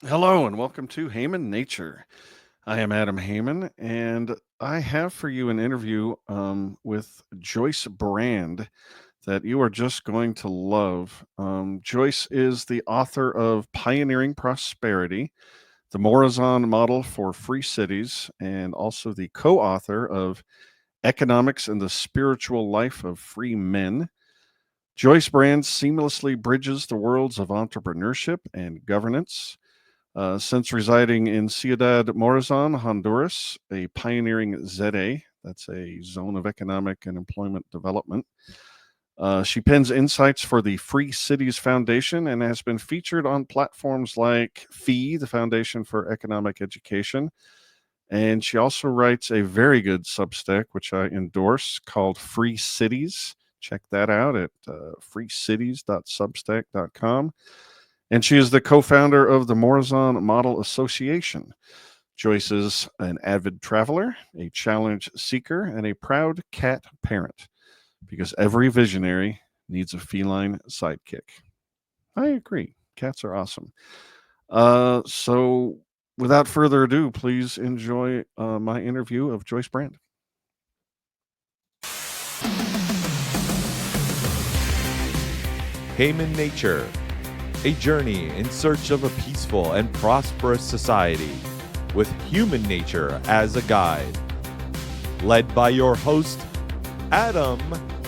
Hello and welcome to Haman Nature. I am Adam Haman, and I have for you an interview with Joyce Brand that you are just going to love. Joyce is the author of Pioneering Prosperity, the Morazan Model for Free Cities, and also the co author of Economics and the Spiritual Life of Free Men. Joyce Brand seamlessly bridges the worlds of entrepreneurship and governance. Since residing in Ciudad Morazan, Honduras, a pioneering ZEDE, that's a zone of economic and employment development, she pens insights for the Free Cities Foundation and has been featured on platforms like FEE, the Foundation for Economic Education. And she also writes a very good Substack, which I endorse, called Free Cities. Check that out at freecities.substack.com. And she is the co founder of the Morazan Model Association. Joyce is an avid traveler, a challenge seeker, and a proud cat parent because every visionary needs a feline sidekick. I agree. Cats are awesome. So, without further ado, please enjoy my interview of Joyce Brand. Haman Nature, a journey in search of a peaceful and prosperous society with human nature as a guide. Led by your host, Adam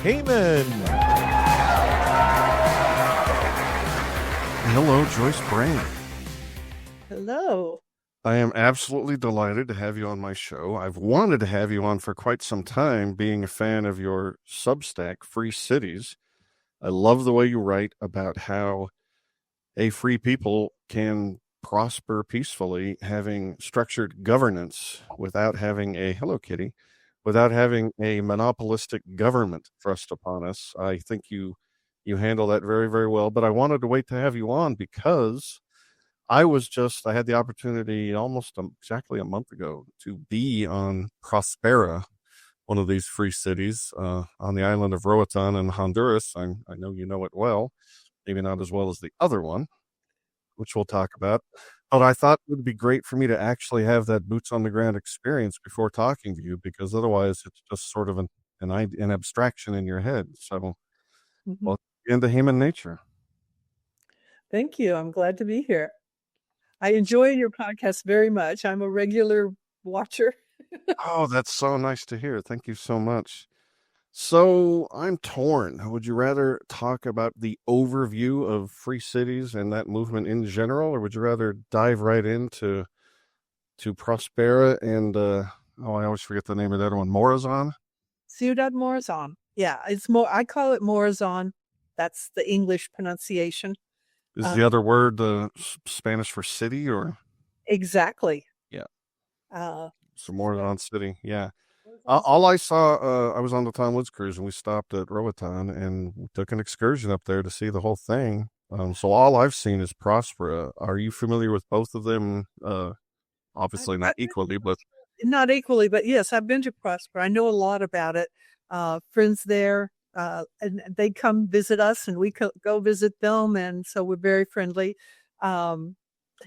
Haman. Hello, Joyce Brand. Hello. I am absolutely delighted to have you on my show. I've wanted to have you on for quite some time, being a fan of your Substack, Free Cities. I love the way you write about how a free people can prosper peacefully, having structured governance without having hello kitty, without having a monopolistic government thrust upon us. I think you handle that very, very well. But I wanted to wait to have you on because I had the opportunity almost exactly a month ago to be on Prospera, one of these free cities on the island of Roatan in Honduras. I know you know it well, maybe not as well as the other one, which we'll talk about. But I thought it would be great for me to actually have that boots on the ground experience before talking to you, because otherwise it's just sort of an abstraction in your head. So, well, into human nature. Thank you. I'm glad to be here. I enjoy your podcast very much. I'm a regular watcher. Oh, that's so nice to hear. Thank you so much. So I'm torn. Would you rather talk about the overview of free cities and that movement in general, or would you rather dive right into Prospera and I always forget the name of that one, Morazan? Ciudad Morazan. Yeah, it's more. I call it Morazan. That's the English pronunciation. Is the other word Spanish for city, or? Exactly. Yeah. So Morazan City. Yeah. All I saw, I was on the Tom Woods cruise and we stopped at Roatan and we took an excursion up there to see the whole thing. So all I've seen is Prospera. Are you familiar with both of them? Obviously not equally, but not equally, but yes, I've been to Prospera. I know a lot about it. Friends there, and they come visit us, and we go visit them, and so we're very friendly.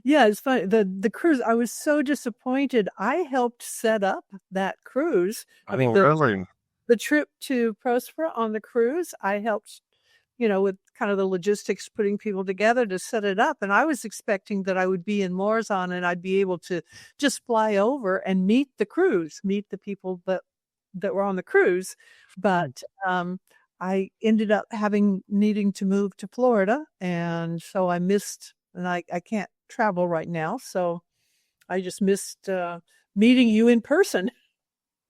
Yeah, it's funny. The cruise, I was so disappointed. I helped set up that cruise. I mean, really, The trip to Prospera on the cruise, I helped, with kind of the logistics, putting people together to set it up. And I was expecting that I would be in Morazan and I'd be able to just fly over and meet the people that were on the cruise. But I ended up needing to move to Florida. And so I missed, and I can't travel right now. So I just missed meeting you in person.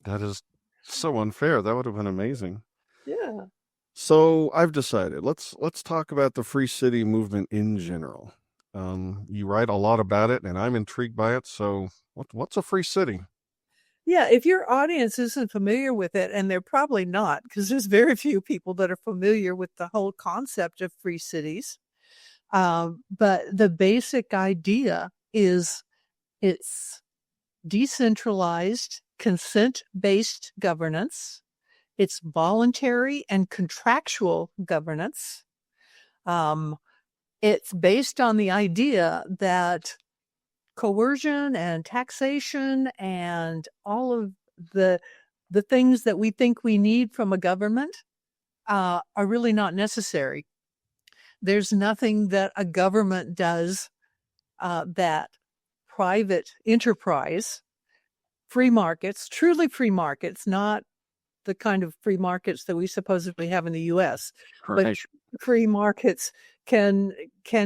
that is so unfair. That would have been amazing. Yeah. So I've decided let's talk about the free city movement in general. You write a lot about it, and I'm intrigued by it. So what's a free city? Yeah, if your audience isn't familiar with it, and they're probably not, because there's very few people that are familiar with the whole concept of free cities. But the basic idea is it's decentralized, consent-based governance. It's voluntary and contractual governance. It's based on the idea that coercion and taxation and all of the things that we think we need from a government are really not necessary. There's nothing that a government does that private enterprise, free markets, truly free markets, not the kind of free markets that we supposedly have in the U.S., but free markets can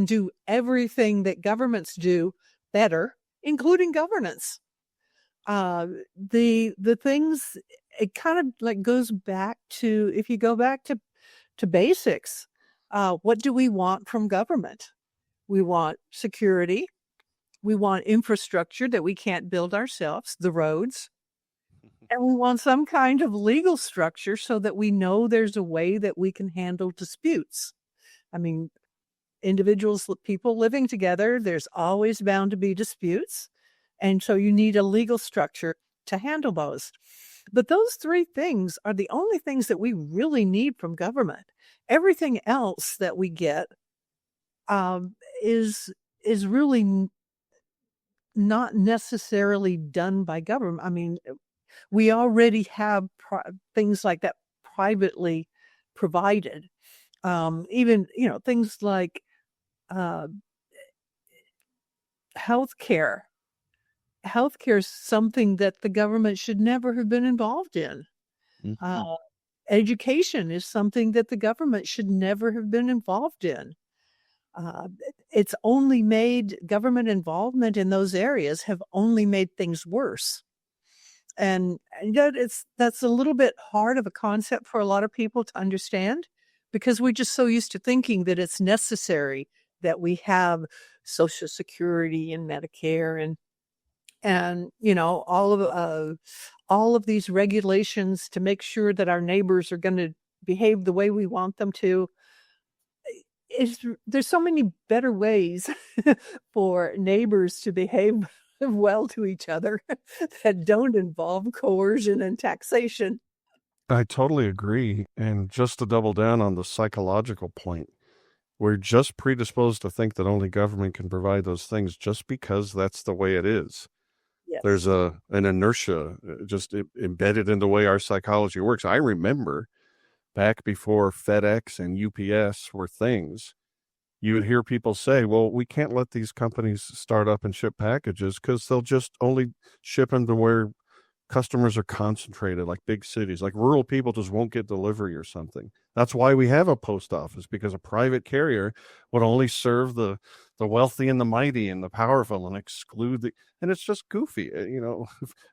do everything that governments do better, including governance. The things, it kind of like goes back to, if you go back to basics, what do we want from government? We want security. We want infrastructure that we can't build ourselves, the roads. And we want some kind of legal structure so that we know there's a way that we can handle disputes. I mean, individuals, people living together, there's always bound to be disputes. And so you need a legal structure to handle those. But those three things are the only things that we really need from government. Everything else that we get is really not necessarily done by government. I mean, we already have things like that privately provided. Even, things like healthcare. Healthcare is something that the government should never have been involved in. Mm-hmm. Education is something that the government should never have been involved in. It's only made government involvement in those areas have only made things worse. And that's a little bit hard of a concept for a lot of people to understand, because we're just so used to thinking that it's necessary that we have Social Security and Medicare and all of these regulations to make sure that our neighbors are going to behave the way we want them to. There's so many better ways for neighbors to behave well to each other that don't involve coercion and taxation. I totally agree. And just to double down on the psychological point, we're just predisposed to think that only government can provide those things just because that's the way it is. Yes. There's an inertia just embedded in the way our psychology works. I remember back before FedEx and UPS were things, you would hear people say, well, we can't let these companies start up and ship packages because they'll just only ship them to where customers are concentrated, like big cities, like rural people just won't get delivery or something. That's why we have a post office, because a private carrier would only serve the wealthy and the mighty and the powerful and exclude and it's just goofy.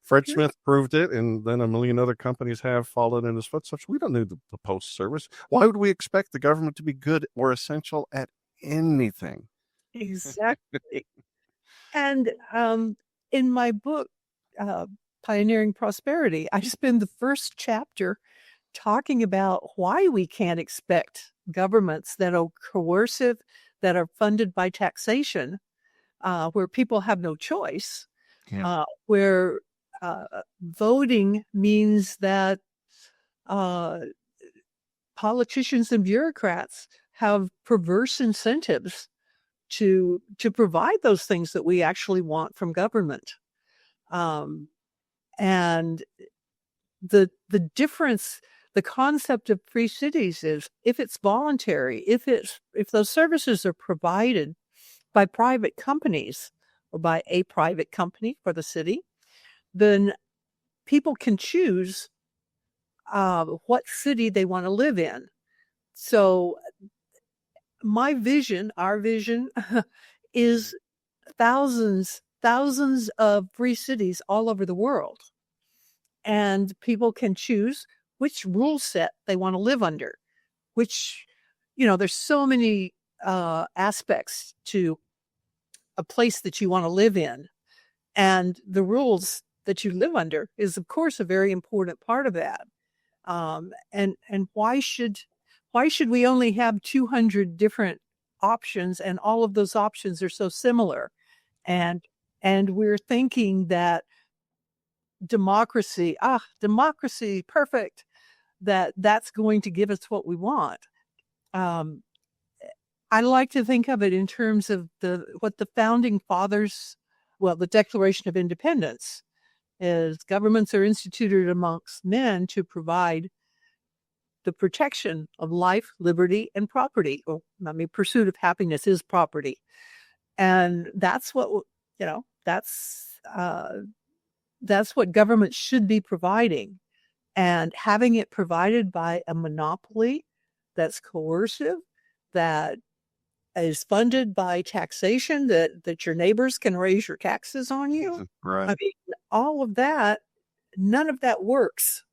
Fred Smith proved it, and then a million other companies have followed in his footsteps. We don't need the post service. Why would we expect the government to be good or essential at anything? Exactly. And in my book, Pioneering Prosperity, I spend the first chapter talking about why we can't expect governments that are coercive, that are funded by taxation, where people have no choice, where voting means that politicians and bureaucrats have perverse incentives to provide those things that we actually want from government. And the difference, the concept of free cities is if it's voluntary, if those services are provided by private companies or by a private company for the city, then people can choose what city they want to live in. So my vision, our vision, is thousands of free cities all over the world. And people can choose which rule set they want to live under, which, there's so many aspects to a place that you want to live in. And the rules that you live under is, of course, a very important part of that. And why should we only have 200 different options, and all of those options are so similar? And we're thinking that democracy, perfect, that's going to give us what we want. I like to think of it in terms of what the founding fathers the Declaration of Independence is governments are instituted amongst men to provide the protection of life, liberty, and property. Well, I mean, pursuit of happiness is property. And that's what, that's what government should be providing. And having it provided by a monopoly that's coercive, that is funded by taxation, that your neighbors can raise your taxes on you. Right. I mean, all of that, none of that works.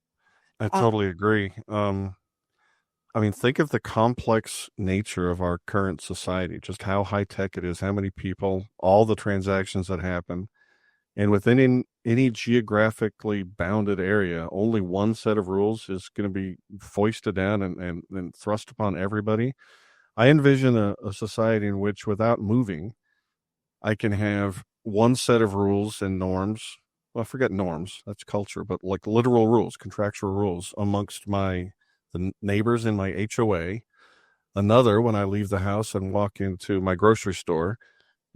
I totally agree. I mean, think of the complex nature of our current society, just how high tech it is, how many people, all the transactions that happen. And within any geographically bounded area, only one set of rules is going to be foisted down and thrust upon everybody. I envision a society in which, without moving, I can have one set of rules and norms. Well, forget norms, that's culture, but like literal rules, contractual rules amongst the neighbors in my HOA. Another when I leave the house and walk into my grocery store,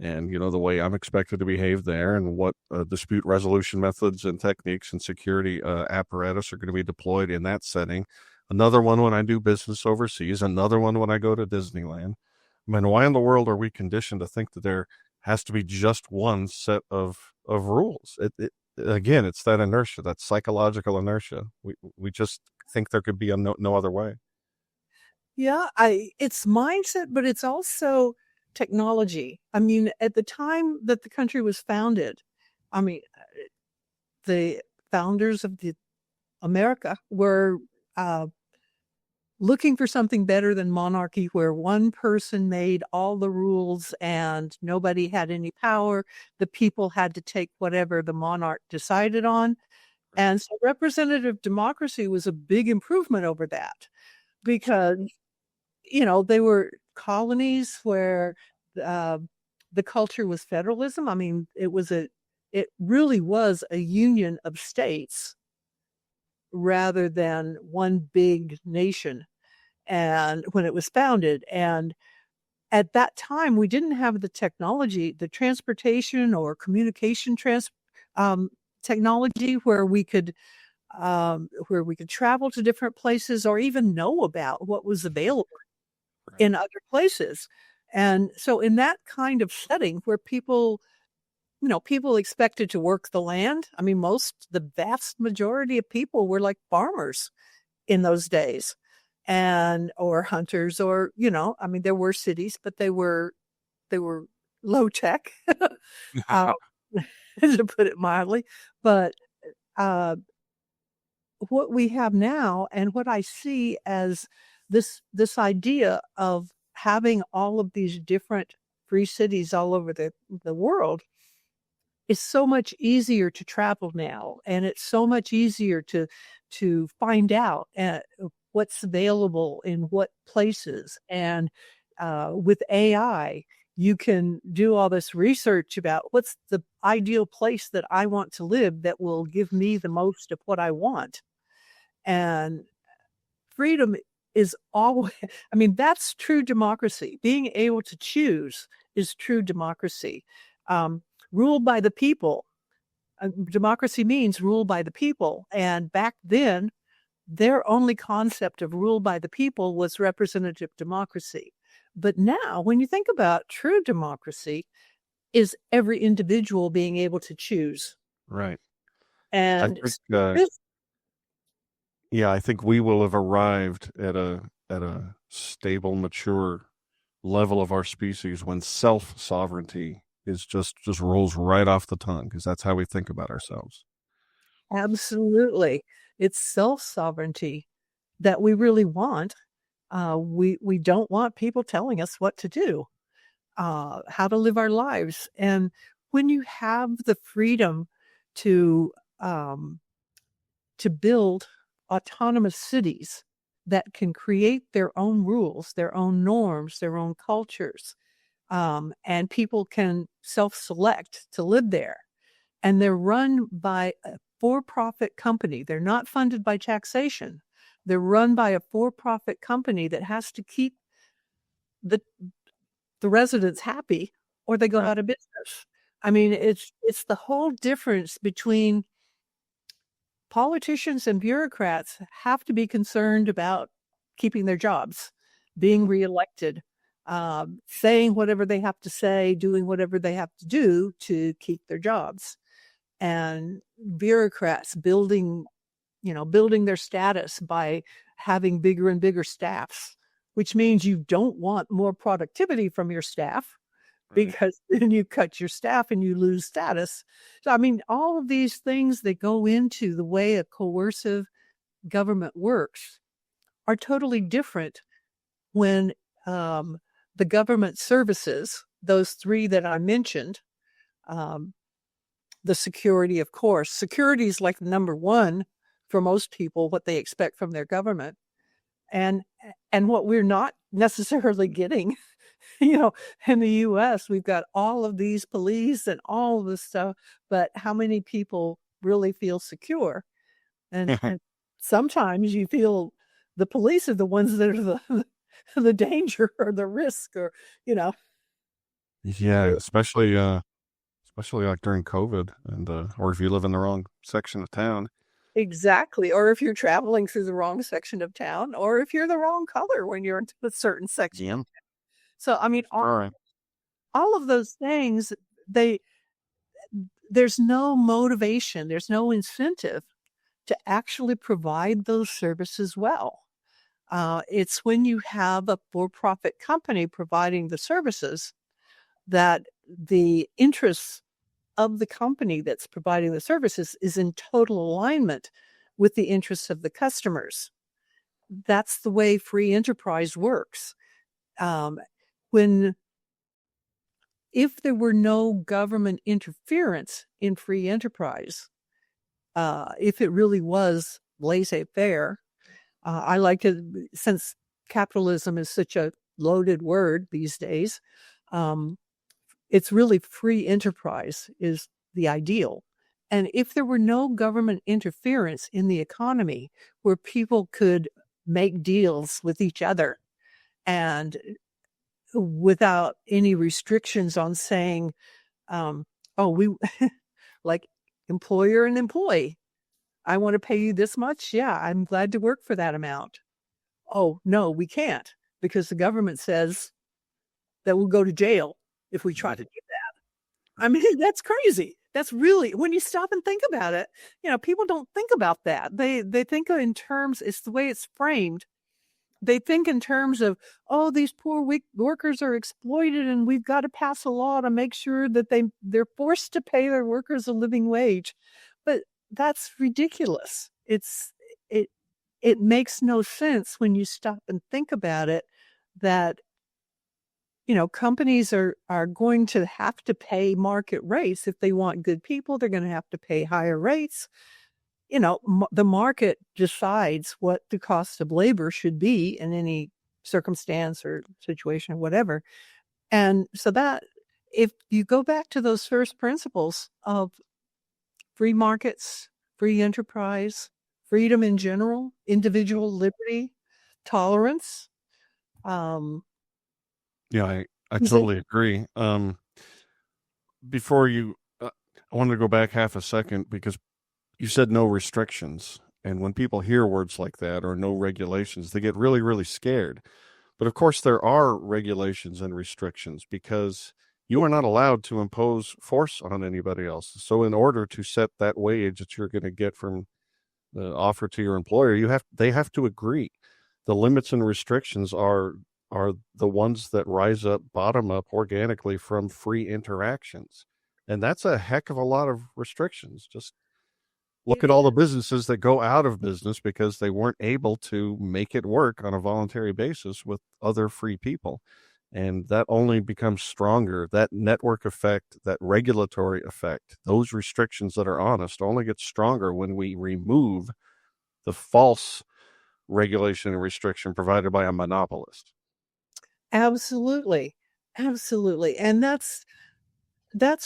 and the way I'm expected to behave there, and what dispute resolution methods and techniques and security apparatus are going to be deployed in that setting. Another one when I do business overseas. Another one when I go to Disneyland. I mean, why in the world are we conditioned to think that there has to be just one set of rules? Again, it's that inertia, that psychological inertia. We just think there could be no other way. Yeah, it's mindset, but it's also technology. I mean, at the time that the country was founded, I mean, the founders of America were looking for something better than monarchy, where one person made all the rules and nobody had any power. The people had to take whatever the monarch decided on. And so representative democracy was a big improvement over that, because, they were colonies where the culture was federalism. I mean, it really was a union of states rather than one big nation. And when it was founded, and at that time, we didn't have the technology, the transportation or communication technology where we could travel to different places or even know about what was available in other places. And so in that kind of setting where people expected to work the land, I mean, the vast majority of people were like farmers in those days, or hunters, or, I mean, there were cities, but they were low tech, to put it mildly. But what we have now, and what I see as this idea of having all of these different free cities all over the world, is so much easier to travel now, and it's so much easier to find out what's available in what places. And with AI, you can do all this research about what's the ideal place that I want to live that will give me the most of what I want. And freedom is always, I mean, that's true democracy. Being able to choose is true democracy. Ruled by the people. Democracy means rule by the people. And back then, their only concept of rule by the people was representative democracy. But now, when you think about true democracy, is every individual being able to choose. Right. And I think we will have arrived at a stable, mature level of our species when self-sovereignty is just rolls right off the tongue, because that's how we think about ourselves. Absolutely. It's self-sovereignty that we really want. We don't want people telling us what to do, how to live our lives. And when you have the freedom to build autonomous cities that can create their own rules, their own norms, their own cultures, and people can self-select to live there, and they're run by a for-profit company. They're not funded by taxation. They're run by a for-profit company that has to keep the residents happy, or they go out of business. I mean, it's the whole difference between politicians and bureaucrats have to be concerned about keeping their jobs, being reelected, saying whatever they have to say, doing whatever they have to do to keep their jobs. And bureaucrats building their status by having bigger and bigger staffs, which means you don't want more productivity from your staff because then you cut your staff and you lose status. So, I mean, all of these things that go into the way a coercive government works are totally different when the government services, those three that I mentioned, the security, of course. Security is like number one for most people, what they expect from their government. And what we're not necessarily getting, in the US, we've got all of these police and all of this stuff, but how many people really feel secure? And sometimes you feel the police are the ones that are the danger or the risk Yeah, especially like during COVID and or if you live in the wrong section of town. Exactly. Or if you're traveling through the wrong section of town, or if you're the wrong color when you're into a certain section. Yeah. So, I mean, All right. all of those things, there's no motivation, there's no incentive to actually provide those services well. It's when you have a for-profit company providing the services that the interests of the company that's providing the services is in total alignment with the interests of the customers. That's the way free enterprise works. If there were no government interference in free enterprise, if it really was laissez-faire, I like to, since capitalism is such a loaded word these days, it's really free enterprise is the ideal. And if there were no government interference in the economy where people could make deals with each other and without any restrictions on saying, we like employer and employee, I want to pay you this much. Yeah, I'm glad to work for that amount. Oh, no, we can't because the government says that we'll go to jail if we try to do that. I mean, that's crazy. That's really, when you stop and think about it, people don't think about that. They think in terms, it's the way it's framed. They think in terms of, these poor weak workers are exploited and we've got to pass a law to make sure that they're forced to pay their workers a living wage. But that's ridiculous. It makes no sense when you stop and think about it that companies are going to have to pay market rates. If they want good people, they're going to have to pay higher rates. The market decides what the cost of labor should be in any circumstance or situation or whatever. And so that if you go back to those first principles of free markets, free enterprise, freedom in general, individual liberty, tolerance. Yeah, I totally agree. Before you, I wanted to go back half a second because you said no restrictions. And when people hear words like that or no regulations, they get really, really scared. But of course, there are regulations and restrictions because you are not allowed to impose force on anybody else. So in order to set that wage that you're going to get from the offer to your employer, they have to agree. The limits and restrictions are the ones that rise up, bottom up organically from free interactions. And that's a heck of a lot of restrictions. Just look at all the businesses that go out of business because they weren't able to make it work on a voluntary basis with other free people. And that only becomes stronger. That network effect, that regulatory effect, those restrictions that are honest only get stronger when we remove the false regulation and restriction provided by a monopolist. Absolutely. Absolutely. And that's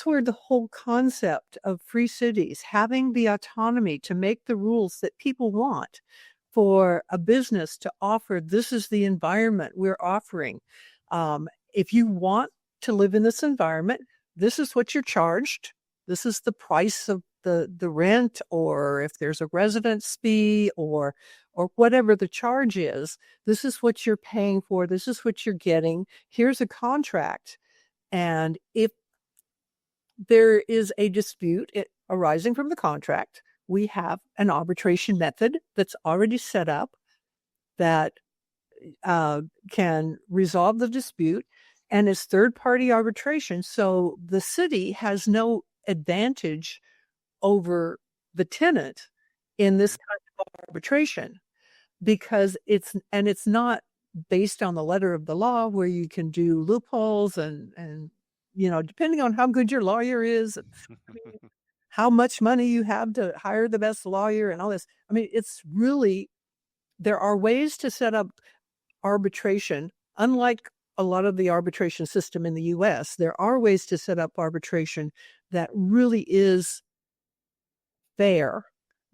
where the whole concept of free cities, having the autonomy to make the rules that people want for a business to offer, this is the environment we're offering. If you want to live in this environment, this is what you're charged. This is the price of the rent, or if there's a residence fee or whatever the charge is, this is what you're paying for. This is what you're getting. Here's a contract. And if there is a dispute arising from the contract, we have an arbitration method that's already set up that can resolve the dispute, and it's third-party arbitration. So the city has no advantage over the tenant in this kind of arbitration, because it's not based on the letter of the law, where you can do loopholes and depending on how good your lawyer is, how much money you have to hire the best lawyer and all this. I mean, it's really, there are ways to set up arbitration. Unlike a lot of the arbitration system in the US, there are ways to set up arbitration that really is fair,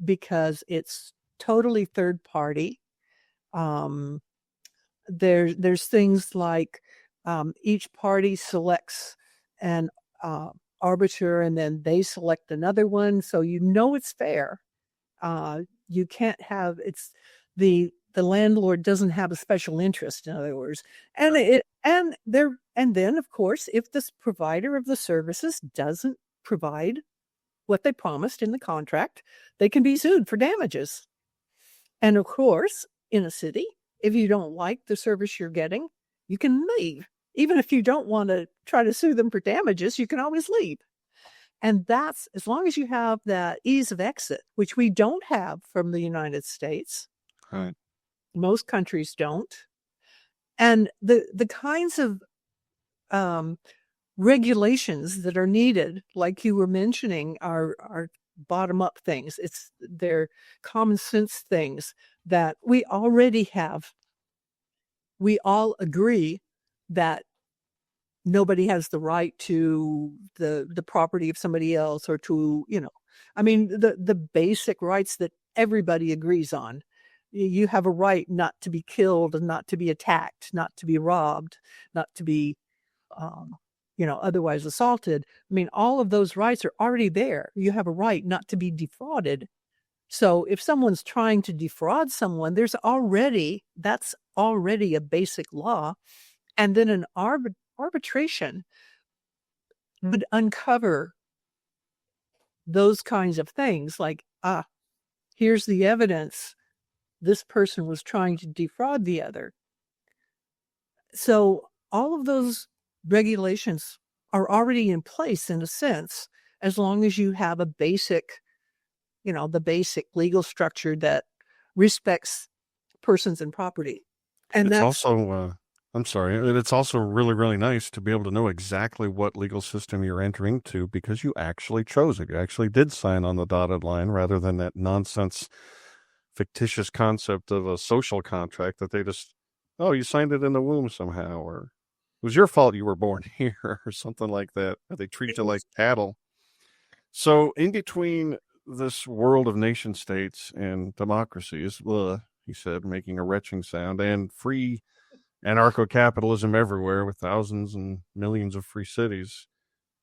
because it's totally third party. There's things like each party selects an arbiter, and then they select another one, so it's fair. You can't have the landlord doesn't have a special interest, in other words, and then of course, if this provider of the services doesn't provide what they promised in the contract, they can be sued for damages. And of course, in a city, if you don't like the service you're getting, you can leave. Even if you don't want to try to sue them for damages, you can always leave. And that's, as long as you have that ease of exit, which we don't have from the United States. Right. Most countries don't. And the kinds of regulations that are needed, like you were mentioning, are bottom-up things. They're common sense things that we already have. We all agree that nobody has the right to the property of somebody else, or to, the basic rights that everybody agrees on. You have a right not to be killed, and not to be attacked, not to be robbed, not to be, otherwise assaulted. I mean, all of those rights are already there. You have a right not to be defrauded. So if someone's trying to defraud someone, that's already a basic law. And then an arbitration would uncover those kinds of things, like, here's the evidence. This person was trying to defraud the other. So all of those regulations are already in place, in a sense, as long as you have the basic legal structure that respects persons and property. And it's that's also, it's also really, really nice to be able to know exactly what legal system you're entering into, because you actually chose it. You actually did sign on the dotted line, rather than that nonsense, fictitious concept of a social contract that they just, you signed it in the womb somehow, or it was your fault you were born here, or something like that. They treat you like cattle. So in between this world of nation states and democracies, he said, making a retching sound, and free anarcho-capitalism everywhere with thousands and millions of free cities,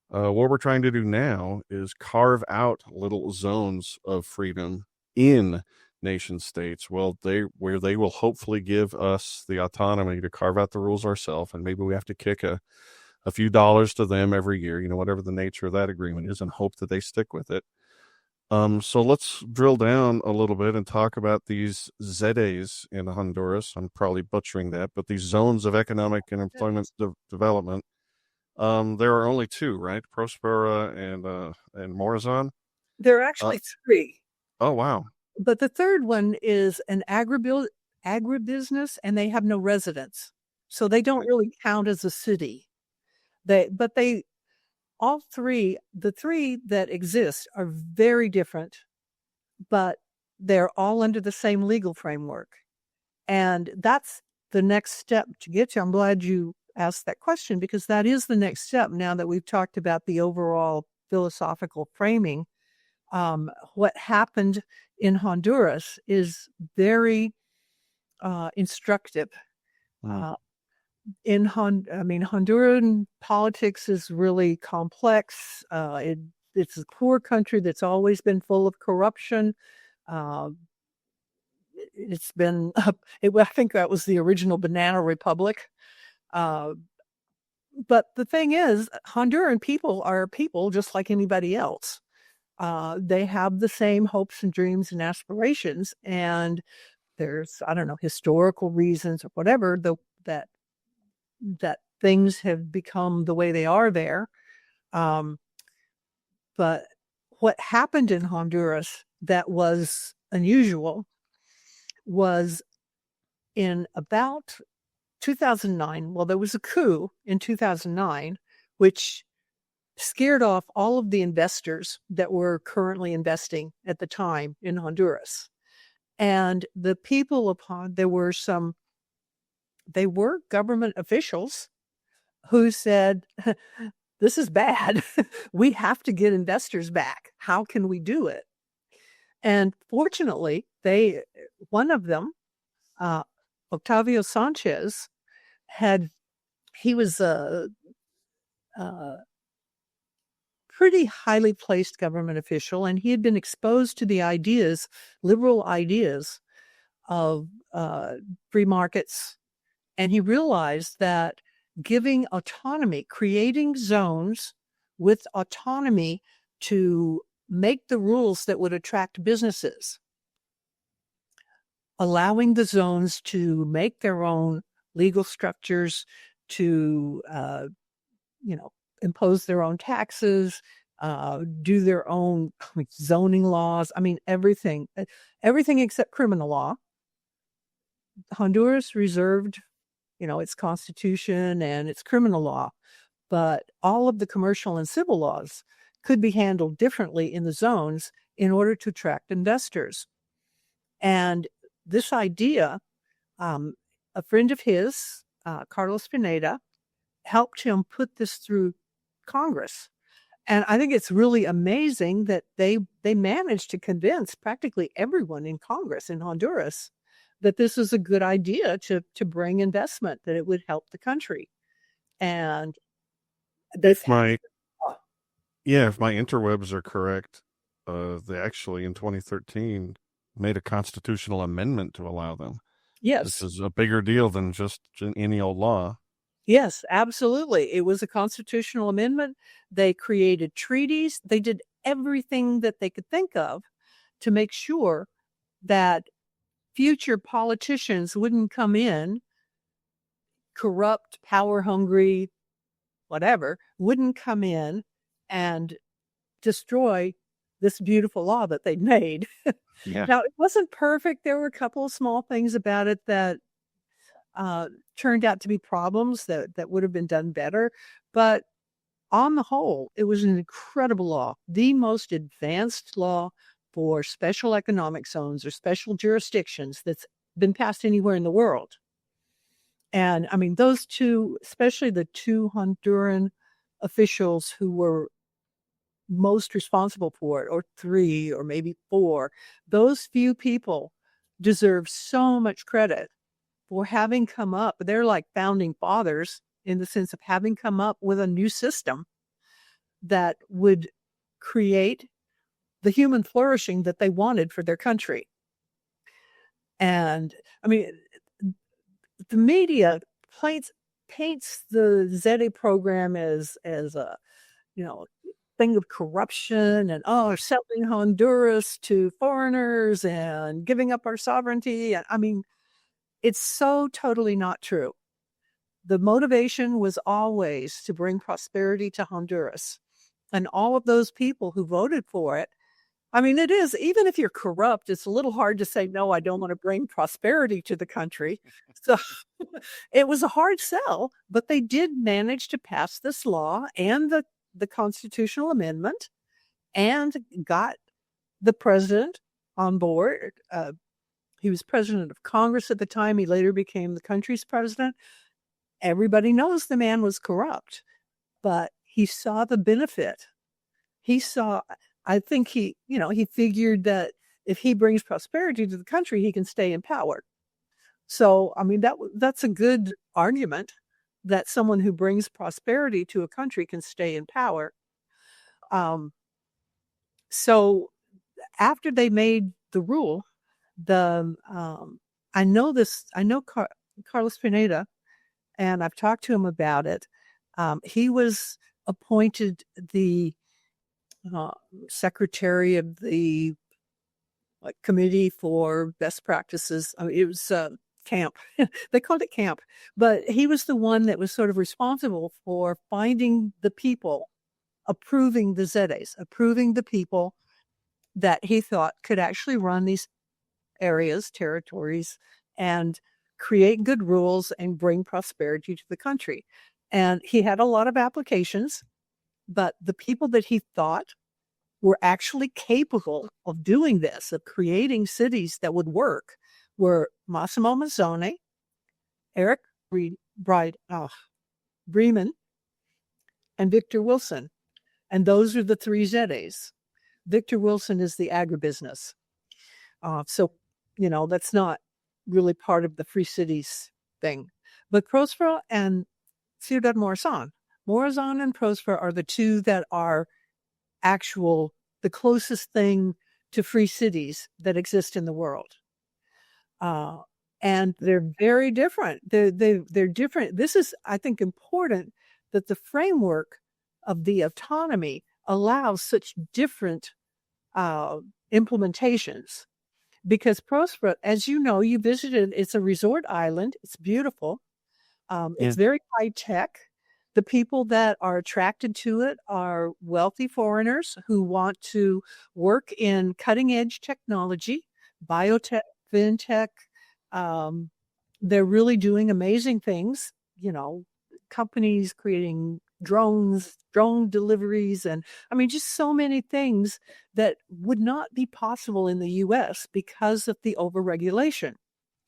what we're trying to do now is carve out little zones of freedom in nation states, where they will hopefully give us the autonomy to carve out the rules ourselves, and maybe we have to kick a few dollars to them every year, whatever the nature of that agreement is, and hope that they stick with it. So let's drill down a little bit and talk about these ZEDEs in Honduras. I'm probably butchering that, but these zones of economic and employment development. There are only two, right? Prospera and Morazan. There are actually three. Oh, wow. But the third one is an agribusiness, and they have no residents. So they don't really count as a city. All three, the three that exist, are very different, but they're all under the same legal framework. And that's the next step to get to. I'm glad you asked that question, because that is the next step, now that we've talked about the overall philosophical framing. What happened in Honduras is very instructive. Honduran politics is really complex. It's a poor country that's always been full of corruption. Uh, it's been, I think that was the original Banana Republic. But the thing is, Honduran people are people just like anybody else. They have the same hopes and dreams and aspirations, and there's, I don't know, historical reasons or whatever that things have become the way they are there. But what happened in Honduras that was unusual was in about 2009. Well, there was a coup in 2009, which scared off all of the investors that were currently investing at the time in Honduras. And the people they were government officials who said, this is bad. We have to get investors back. How can we do it? And fortunately, one of them, Octavio Sanchez, he was a pretty highly placed government official, and he had been exposed to the liberal ideas of free markets. And he realized that giving autonomy, creating zones with autonomy to make the rules that would attract businesses, allowing the zones to make their own legal structures, to impose their own taxes, do their own zoning laws. I mean, everything except criminal law. Honduras reserved, its constitution and its criminal law, but all of the commercial and civil laws could be handled differently in the zones in order to attract investors. And this idea, a friend of his, Carlos Pineda, helped him put this through Congress. And I think it's really amazing that they managed to convince practically everyone in Congress in Honduras that this is a good idea to bring investment, that it would help the country. And if my interwebs are correct, they actually in 2013 made a constitutional amendment to allow them. Yes. This is a bigger deal than just any old law. Yes, absolutely. It was a constitutional amendment. They created treaties. They did everything that they could think of to make sure that future politicians wouldn't come in, corrupt, power hungry, whatever, wouldn't come in and destroy this beautiful law that they'd made. Yeah. Now, it wasn't perfect. There were a couple of small things about it that turned out to be problems that would have been done better. But on the whole, it was an incredible law, the most advanced law for special economic zones or special jurisdictions that's been passed anywhere in the world. And I mean, those two, especially the two Honduran officials who were most responsible for it, or three, or maybe four, those few people deserve so much credit for having come up. They're like founding fathers in the sense of having come up with a new system that would create the human flourishing that they wanted for their country. And I mean, the media paints the ZEDE program as a, thing of corruption and, selling Honduras to foreigners and giving up our sovereignty. I mean, it's so totally not true. The motivation was always to bring prosperity to Honduras. And all of those people who voted for it, I mean, it is, even if you're corrupt, it's a little hard to say, no, I don't want to bring prosperity to the country. So it was a hard sell, but they did manage to pass this law and the constitutional amendment and got the president on board. He was president of Congress at the time. He later became the country's president. Everybody knows the man was corrupt, but he saw the benefit. I think he figured that if he brings prosperity to the country, he can stay in power. So, I mean, that's a good argument. that someone who brings prosperity to a country can stay in power. So after they made the rule, I know Carlos Pineda, and I've talked to him about it. He was appointed the secretary of the committee for best practices. I mean, it was camp. They called it camp, but he was the one that was sort of responsible for finding the people, approving the ZEDEs, approving the people that he thought could actually run these areas, territories, and create good rules and bring prosperity to the country. And he had a lot of applications, but the people that he thought were actually capable of doing this, of creating cities that would work, were Massimo Mazzone, Eric Bremen, and Victor Wilson. And those are the three ZEDEs. Victor Wilson is the agribusiness. So, that's not really part of the Free Cities thing. But Prospera and Ciudad Morazan and Prospera are the two that are the closest thing to free cities that exist in the world. And they're very different. They're different. This is, I think, important that the framework of the autonomy allows such different implementations. Because Prospera, as you know, you visited, it's a resort island. It's beautiful. It's very high tech. The people that are attracted to it are wealthy foreigners who want to work in cutting edge technology, biotech, fintech. They're really doing amazing things, companies creating drone deliveries, and just so many things that would not be possible in the US because of the overregulation.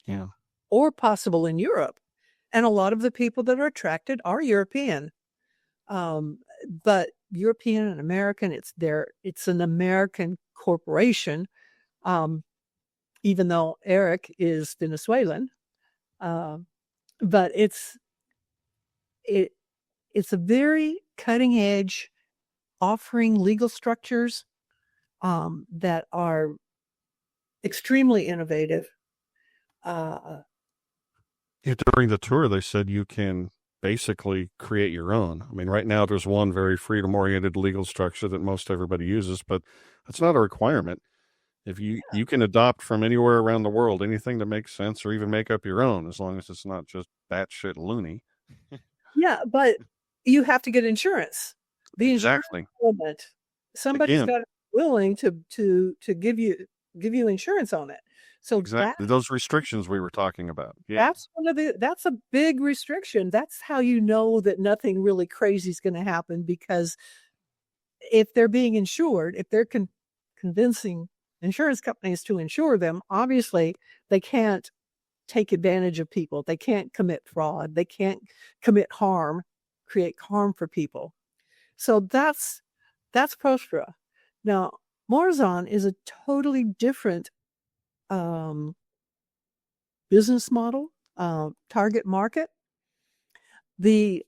Yeah. Or possible in Europe. And a lot of the people that are attracted are European. But European and American, it's an American corporation, even though Eric is Venezuelan. But it's a very cutting edge, offering legal structures that are extremely innovative. During the tour, they said you can basically create your own. Right now there's one very freedom-oriented legal structure that most everybody uses, but that's not a requirement. If you can adopt from anywhere around the world anything that makes sense, or even make up your own, as long as it's not just batshit loony. Yeah, but you have to get insurance. The Exactly. Insurance somebody's got to be willing to give you insurance on it. So exactly those restrictions we were talking about. Yeah. That's a big restriction. That's how you know that nothing really crazy is going to happen, because if they're being insured, if they're convincing insurance companies to insure them, obviously they can't take advantage of people. They can't commit fraud. They can't create harm for people. So that's Prospera. Now, Morazan is a totally different business model, target market. The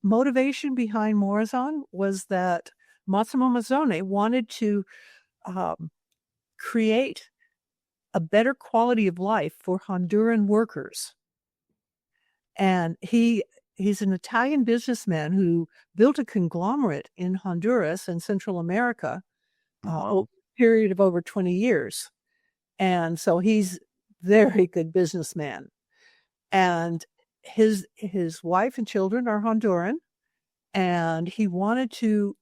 motivation behind Morazan was that Massimo Mazzone wanted to create a better quality of life for Honduran workers. And he's an Italian businessman who built a conglomerate in Honduras and Central America over a period of over 20 years. And so he's very good businessman. And his wife and children are Honduran. And he wanted to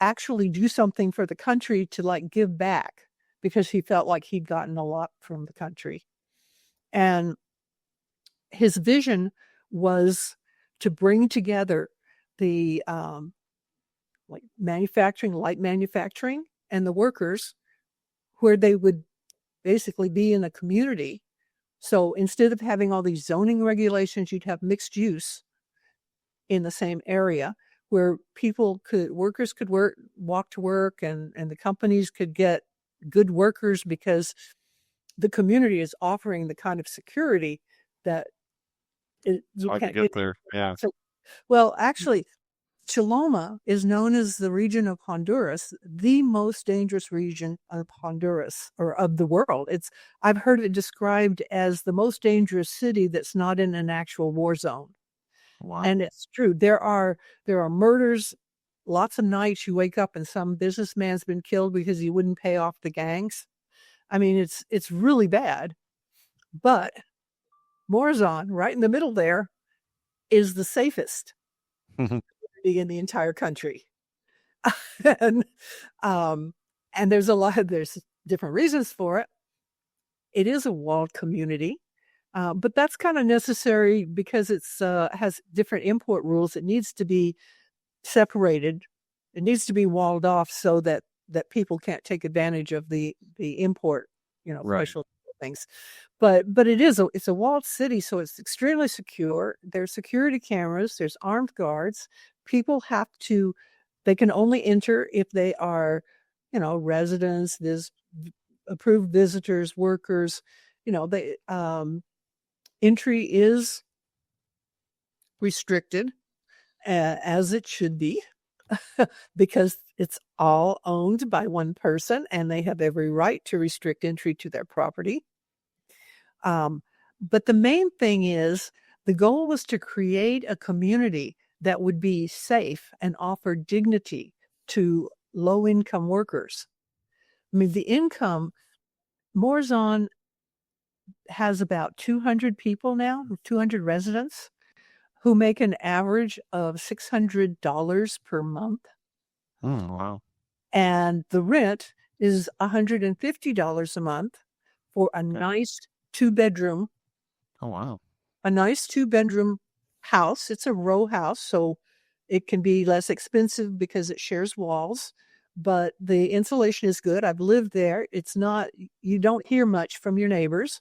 actually do something for the country to give back, because he felt like he'd gotten a lot from the country. And his vision was to bring together the light manufacturing, and the workers, where they would basically be in a community. So instead of having all these zoning regulations, you'd have mixed use in the same area, where workers could walk to work, and the companies could get good workers, because the community is offering the kind of security that I could get there. Yeah. So, well, actually, Choloma is known as the region of Honduras, the most dangerous region of Honduras or of the world. I've heard it described as the most dangerous city that's not in an actual war zone. Wow. And it's true. There are murders. Lots of nights you wake up and some businessman's been killed because he wouldn't pay off the gangs. I mean, it's really bad. But Morazan, right in the middle there, is the safest in the entire country. and there's different reasons for it. It is a walled community, but that's kind of necessary because it's has different import rules. It needs to be separated. It needs to be walled off so that people can't take advantage of the import, Right. special things. But it's a walled city, so it's extremely secure. There's security cameras. There's armed guards. People they can only enter if they are, residents, approved visitors, workers. Entry is restricted, as it should be, because it's all owned by one person and they have every right to restrict entry to their property. But the main thing is the goal was to create a community that would be safe and offer dignity to low-income workers. I mean, the income, Morazan has about 200 people now, 200 residents, who make an average of $600 per month. Oh, wow. And the rent is $150 a month for a nice two-bedroom. Oh, wow. A nice two-bedroom house. It's a row house, so it can be less expensive because it shares walls, but the insulation is good. I've lived there. You don't hear much from your neighbors.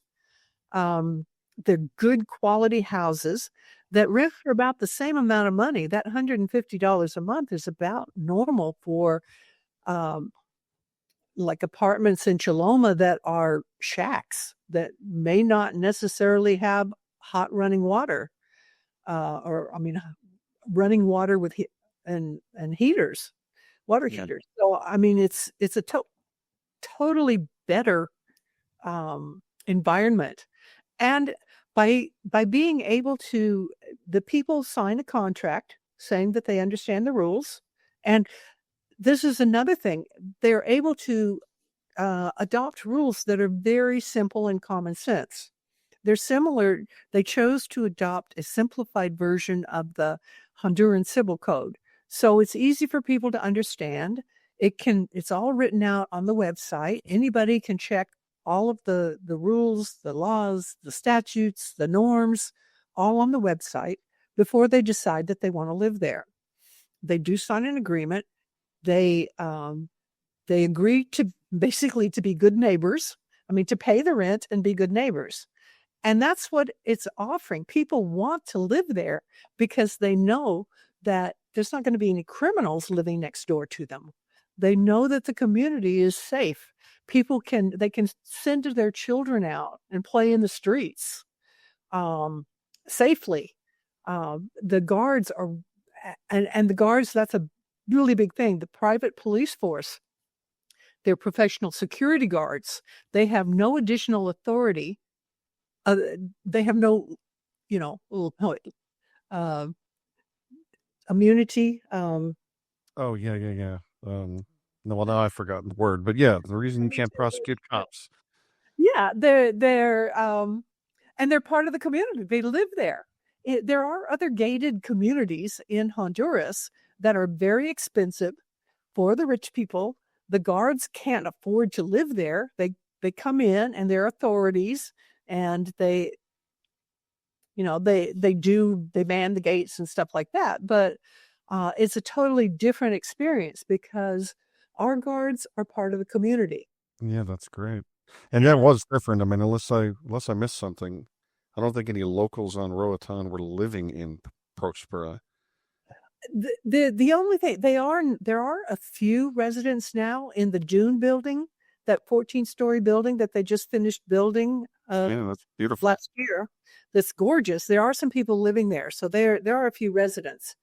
They're good quality houses that rent for about the same amount of money. That $150 a month is about normal for like apartments in Choloma that are shacks that may not necessarily have hot running water, running water with and heaters, water heaters. So I mean, it's a totally better environment, and by being able to, the people sign a contract saying that they understand the rules, and this is another thing, they're able to adopt rules that are very simple and common sense. They're similar. They chose to adopt a simplified version of the Honduran Civil Code. So it's easy for people to understand. It's all written out on the website. Anybody can check all of the rules, the laws, the statutes, the norms, all on the website before they decide that they want to live there. They do sign an agreement. They agree to basically to be good neighbors. I mean, to pay the rent and be good neighbors. And that's what it's offering. People want to live there because they know that there's not going to be any criminals living next door to them. They know that the community is safe. They can send their children out and play in the streets safely. The guards are, and the guards, that's a really big thing. The private police force, they're professional security guards. They have no additional authority. They have no, immunity. Oh, yeah. No, well, now I've forgotten the word, but yeah, the reason you can't prosecute cops. Yeah, they're and they're part of the community. They live there. There are other gated communities in Honduras that are very expensive for the rich people. The guards can't afford to live there. They come in and they're authorities, and they man the gates and stuff like that. But it's a totally different experience because our guards are part of the community. Yeah, that's great. And that was different. I mean, unless I missed something, I don't think any locals on Roatan were living in Prospera. The only thing there are a few residents now in the Dune building, that 14-story building that they just finished building Yeah, that's beautiful. last year. That's gorgeous. There are some people living there, so there are a few residents.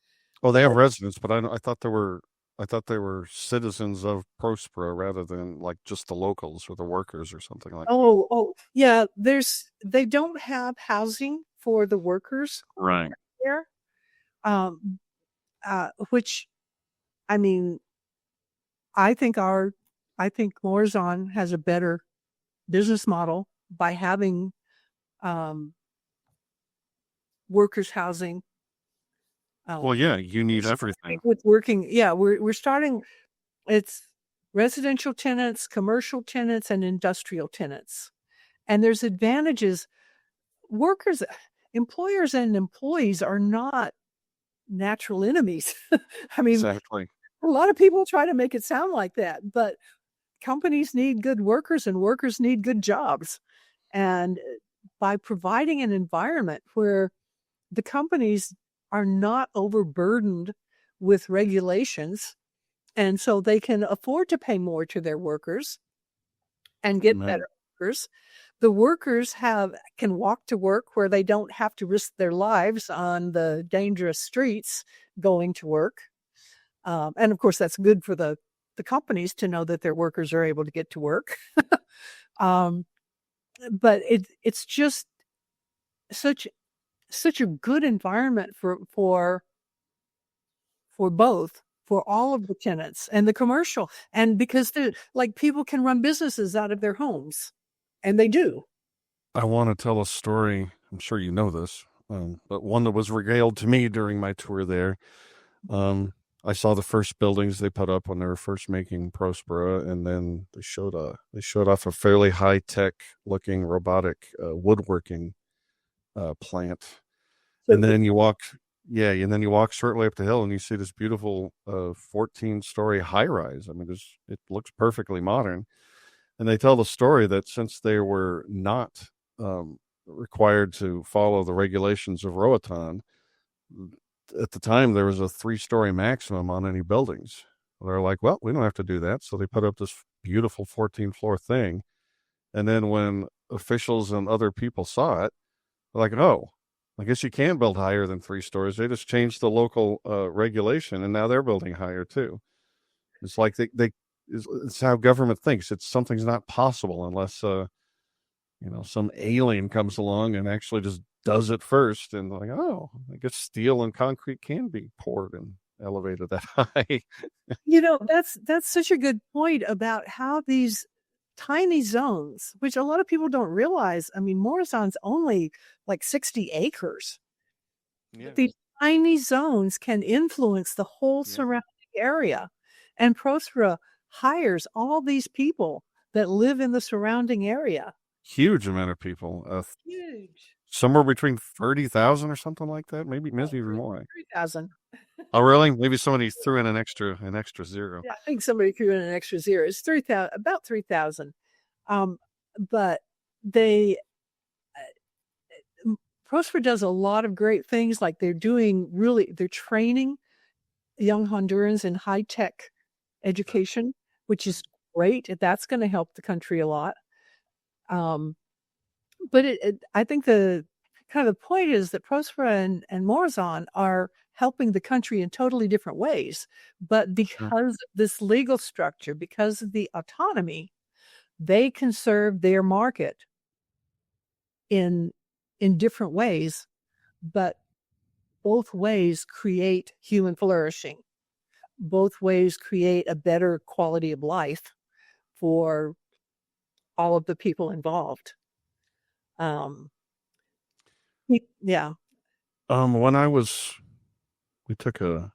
Oh, they have residents, but I thought they were citizens of Prospera rather than like just the locals or the workers or something like. Oh, yeah. They don't have housing for the workers Right. there, um, which I mean, I think Morazan has a better business model by having workers housing. Well, yeah, you need everything. With working, yeah, we're starting. It's residential tenants, commercial tenants, and industrial tenants, and there's advantages. Workers, employers, and employees are not natural enemies. I mean, Exactly. a lot of people try to make it sound like that, but companies need good workers and workers need good jobs. And by providing an environment where the companies are not overburdened with regulations, and so they can afford to pay more to their workers and get better workers. The workers can walk to work where they don't have to risk their lives on the dangerous streets going to work. And of course, that's good for the companies to know that their workers are able to get to work. But it's just such a good environment for both, for all of the tenants and the commercial, and because people can run businesses out of their homes, and they do. I want to tell a story. I'm sure you know this, but one that was regaled to me during my tour there. I saw the first buildings they put up when they were first making Prospera, and then they showed off a fairly high tech looking robotic woodworking plant. And then you walk shortly up the hill and you see this beautiful 14-story high rise. I mean, it looks perfectly modern. And they tell the story that since they were not required to follow the regulations of Roatan, at the time there was a 3-story maximum on any buildings. They're like, well, we don't have to do that. So they put up this beautiful 14-floor thing. And then when officials and other people saw it, they're like, oh, I guess you can build higher than 3 stories. They just changed the local regulation, and now they're building higher too. It's like it's how government thinks. Something's not possible unless some alien comes along and actually just does it first. And like, oh, I guess steel and concrete can be poured and elevated that high. That's such a good point about how these tiny zones, which a lot of people don't realize. I mean, Morazan's only like 60 acres. Yeah. These tiny zones can influence the whole surrounding area. And Prospera hires all these people that live in the surrounding area. Huge amount of people. Huge. Somewhere between 30,000 or something like that. Maybe even more. 3,000. Oh, really? Maybe somebody threw in an extra zero. Yeah, I think somebody threw in an extra zero. It's 3,000, about 3,000. But Prospera does a lot of great things. Like they're training young Hondurans in high tech education, which is great. That's going to help the country a lot. But I think the point is that Prospera and Morazan are helping the country in totally different ways. But because of this legal structure, because of the autonomy, they can serve their market in different ways. But both ways create human flourishing. Both ways create a better quality of life for all of the people involved. Yeah. We took a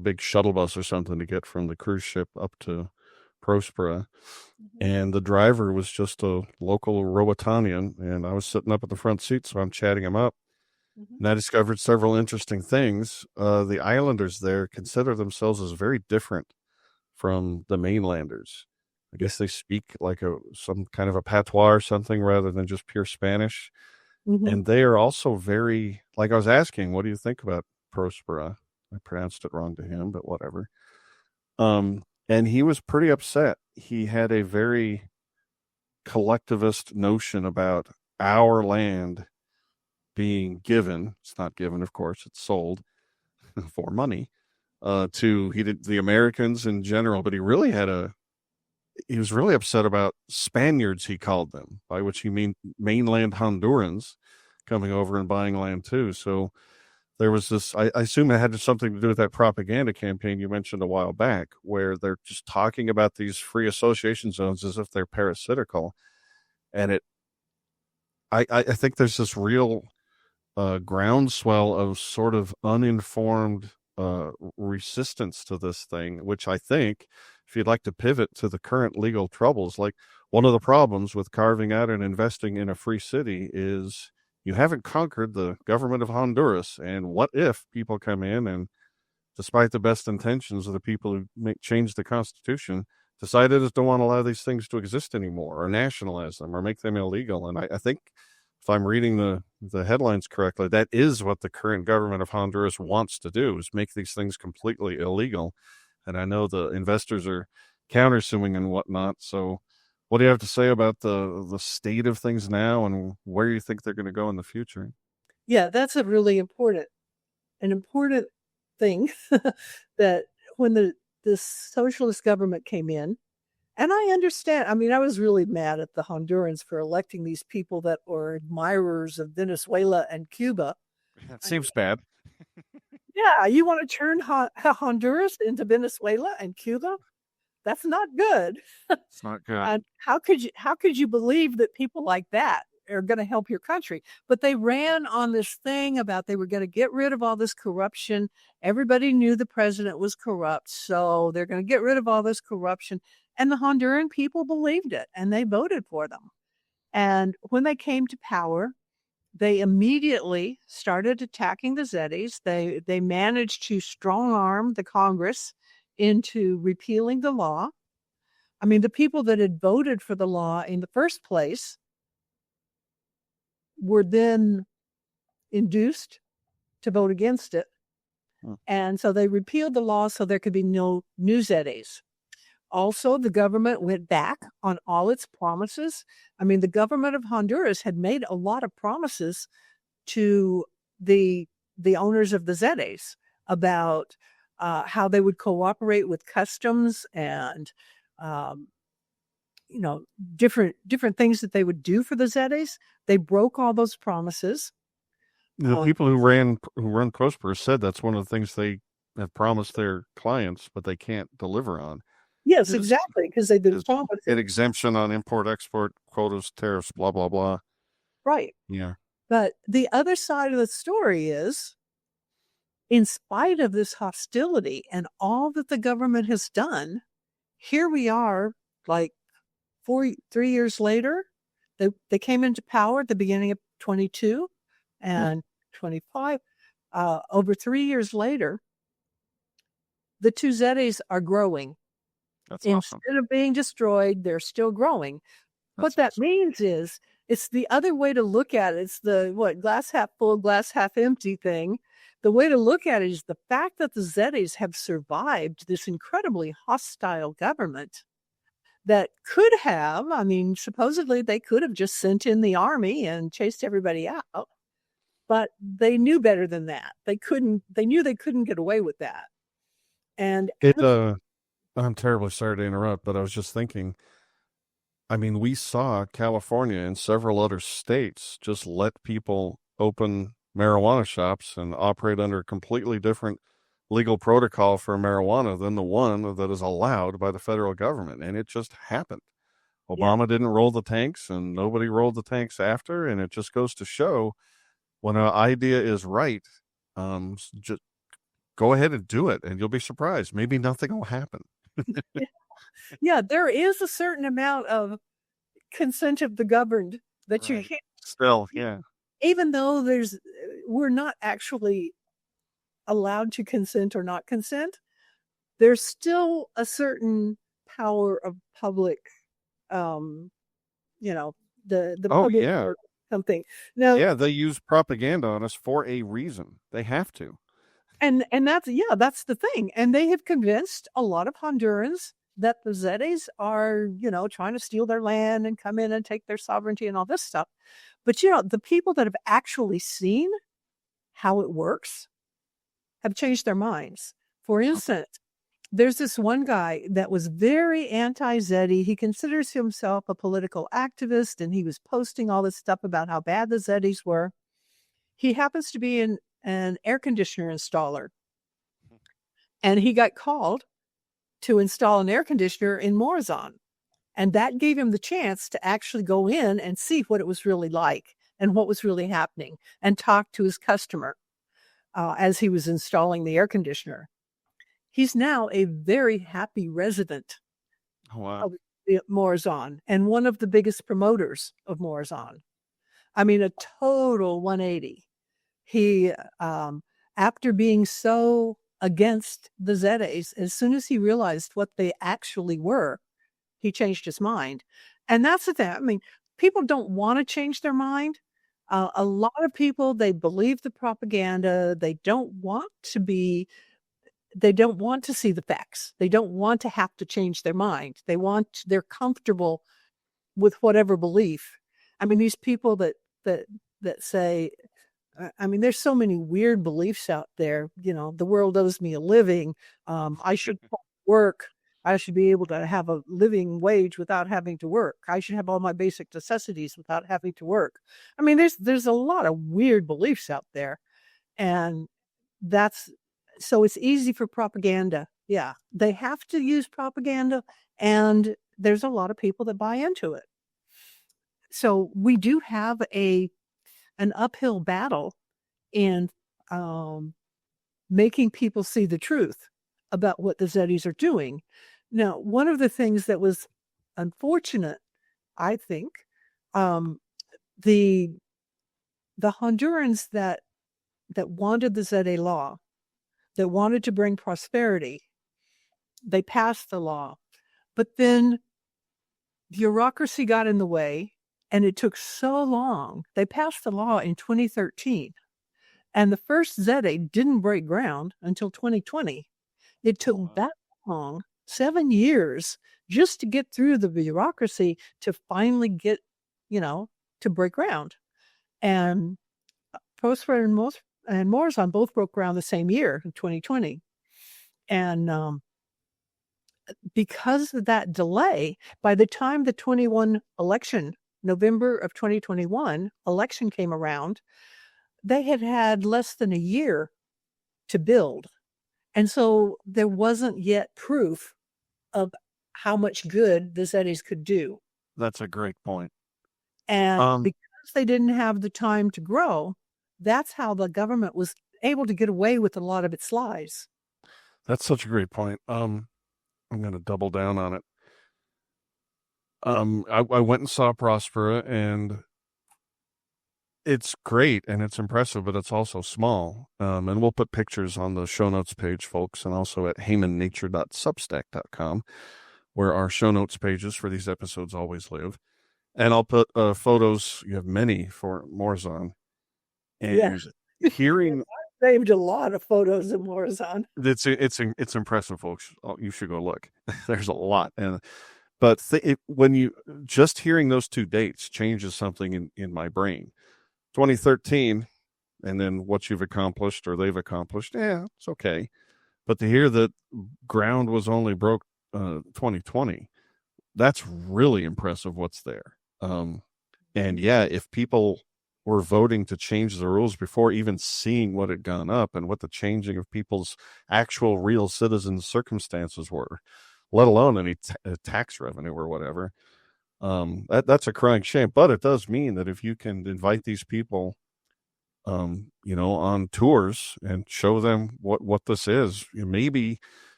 big shuttle bus or something to get from the cruise ship up to Prospera, and the driver was just a local Roatanian, and I was sitting up at the front seat, so I'm chatting him up. And I discovered several interesting things. The islanders there consider themselves as very different from the mainlanders. I guess they speak like some kind of a patois or something rather than just pure Spanish. And they are also very, like I was asking, what do you think about Prospera? I pronounced it wrong to him, but whatever. And he was pretty upset. He had a very collectivist notion about our land being given. It's not given, of course, it's sold for money to the Americans in general, but he was really upset about Spaniards, he called them, by which he mean mainland Hondurans coming over and buying land too. So there was this, I assume it had something to do with that propaganda campaign you mentioned a while back, where they're just talking about these free association zones as if they're parasitical. And I think there's this real groundswell of sort of uninformed resistance to this thing, which I think, if you'd like to pivot to the current legal troubles, like one of the problems with carving out and investing in a free city is you haven't conquered the government of Honduras. And what if people come in and, despite the best intentions of the people who change the Constitution, decide they just don't want to allow these things to exist anymore, or nationalize them, or make them illegal? And I think, if I'm reading the headlines correctly, that is what the current government of Honduras wants to do, is make these things completely illegal. And I know the investors are countersuing and whatnot. So what do you have to say about the state of things now and where you think they're going to go in the future? Yeah, that's a really important thing that when this socialist government came in, and I understand, I mean, I was really mad at the Hondurans for electing these people that were admirers of Venezuela and Cuba. That seems bad. Yeah, you want to turn Honduras into Venezuela and Cuba? That's not good. It's not good. And how could you believe that people like that are going to help your country? But they ran on this thing about they were going to get rid of all this corruption. Everybody knew the president was corrupt, so they're going to get rid of all this corruption. And the Honduran people believed it, and they voted for them. And when they came to power, they immediately started attacking the ZEDEs. They managed to strong-arm the Congress into repealing the law. I mean, the people that had voted for the law in the first place were then induced to vote against it. And so they repealed the law so there could be no new ZEDEs. Also, the government went back on all its promises. I mean, the government of Honduras had made a lot of promises to the owners of the ZEDEs about how they would cooperate with customs and different things that they would do for the ZEDEs. They broke all those promises. The people who run Prospera said that's one of the things they have promised their clients, but they can't deliver on. Yes, exactly, because they didn't promise it. An exemption on import-export quotas, tariffs, blah, blah, blah. Right. Yeah. But the other side of the story is, in spite of this hostility and all that the government has done, here we are, like 3 years later. They came into power at the beginning of 22 and 25. Over 3 years later, the two ZEDEs are growing. That's Instead awesome. of being destroyed, they're still growing. What that means is, it's the other way to look at it. It's the glass half full, glass half empty thing. The way to look at it is the fact that the ZEDEs have survived this incredibly hostile government that could have, I mean, supposedly they could have just sent in the army and chased everybody out. But they knew better than that. They knew they couldn't get away with that. And I'm terribly sorry to interrupt, but I was just thinking, I mean, we saw California and several other states just let people open marijuana shops and operate under a completely different legal protocol for marijuana than the one that is allowed by the federal government. And it just happened. Obama didn't roll the tanks, and nobody rolled the tanks after. And it just goes to show, when an idea is right, just go ahead and do it, and you'll be surprised. Maybe nothing will happen. Yeah, there is a certain amount of consent of the governed that you can't. Still, yeah. Even though we're not actually allowed to consent or not consent, there's still a certain power of public, the public or something. Now, yeah, they use propaganda on us for a reason. They have to. And that's the thing. And they have convinced a lot of Hondurans that the ZEDEs are, trying to steal their land and come in and take their sovereignty and all this stuff. But, the people that have actually seen how it works have changed their minds. For instance, there's this one guy that was very anti-ZEDE. He considers himself a political activist, and he was posting all this stuff about how bad the ZEDEs were. He happens to be an air conditioner installer, and he got called to install an air conditioner in Morazan. And that gave him the chance to actually go in and see what it was really like and what was really happening and talk to his customer as he was installing the air conditioner. He's now a very happy resident of Morazan and one of the biggest promoters of Morazan. I mean, a total 180. He, after being so against the ZEDEs, as soon as he realized what they actually were, he changed his mind. And that's the thing. I mean, people don't want to change their mind. A lot of people, they believe the propaganda. They don't want to see the facts. They don't want to have to change their mind. They're comfortable with whatever belief. I mean, these people that say, I mean, there's so many weird beliefs out there. The world owes me a living. I should work. I should be able to have a living wage without having to work. I should have all my basic necessities without having to work. I mean, there's a lot of weird beliefs out there. And so it's easy for propaganda. Yeah, they have to use propaganda, and there's a lot of people that buy into it. So we do have an uphill battle in making people see the truth about what the ZEDEs are doing. Now, one of the things that was unfortunate, I think, the Hondurans that wanted the ZEDE law, that wanted to bring prosperity, they passed the law. But then bureaucracy got in the way, and it took so long. They passed the law in 2013, and the first ZEDE didn't break ground until 2020. It took that long, 7 years, just to get through the bureaucracy to finally get, to break ground. And Prospera and Morazan both broke ground the same year, in 2020. And because of that delay, by the time the 21 election, November of 2021 election came around, they had less than a year to build. And so there wasn't yet proof of how much good the ZEDEs could do. That's a great point. And because they didn't have the time to grow, that's how the government was able to get away with a lot of its lies. That's such a great point. I'm going to double down on it. I went and saw Prospera, and it's great and it's impressive, but it's also small. And we'll put pictures on the show notes page, folks, and also at hamannature.substack.com, where our show notes pages for these episodes always live. And I'll put photos. You have many for Morazan. And hearing saved a lot of photos of Morazan. It's impressive, folks. You should go look. There's a lot, but when you just hearing those two dates changes something in my brain. 2013, and then what you've accomplished or they've accomplished, it's okay. But to hear that ground was only broke 2020, that's really impressive. What's there? And if people were voting to change the rules before even seeing what had gone up and what the changing of people's actual real citizens' circumstances were, let alone any tax revenue or whatever. That's a crying shame. But it does mean that if you can invite these people, on tours and show them what this is, maybe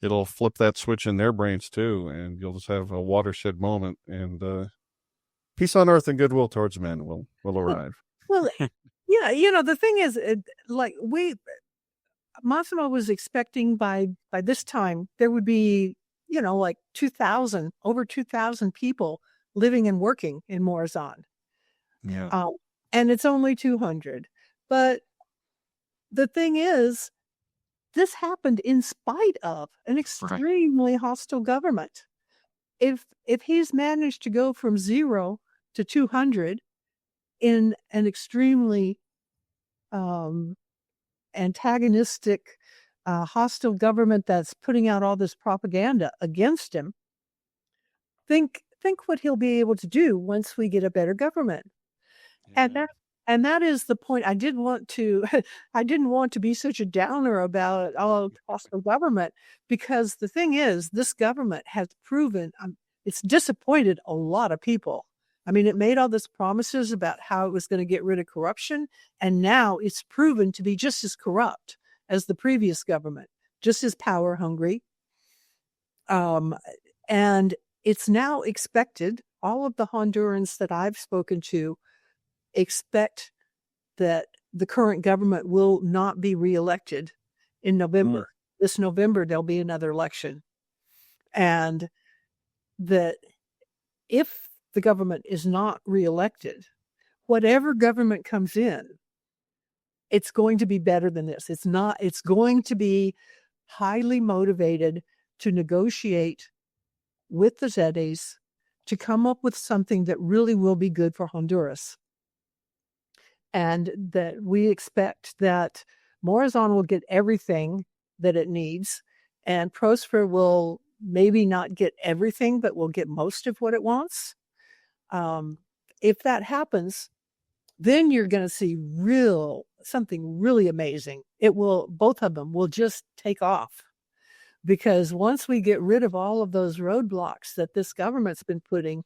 it'll flip that switch in their brains too, and you'll just have a watershed moment, and peace on earth and goodwill towards men will arrive. Well, yeah, the thing is, Massimo was expecting by this time there would be, like over 2,000 people living and working in Morazan. Yeah. And it's only 200. But the thing is, this happened in spite of an extremely hostile government. If he's managed to go from 0 to 200 in an extremely antagonistic, hostile government that's putting out all this propaganda against him, think what he'll be able to do once we get a better government. And that is the point. I didn't want to I didn't want to be such a downer about hostile government, because the thing is, this government has proven it's disappointed a lot of people. I mean, it made all these promises about how it was going to get rid of corruption, and now it's proven to be just as corrupt as the previous government, just as power hungry. And it's now expected, all of the Hondurans that I've spoken to expect that the current government will not be reelected in November. This November, there'll be another election. And that if the government is not reelected, whatever government comes in, it's going to be better than this. It's going to be highly motivated to negotiate with the ZEDEs to come up with something that really will be good for Honduras. And that we expect that Morazan will get everything that it needs, and Prospera will maybe not get everything, but will get most of what it wants. If that happens, then you're going to see something really amazing. Both of them will just take off, because once we get rid of all of those roadblocks that this government's been putting,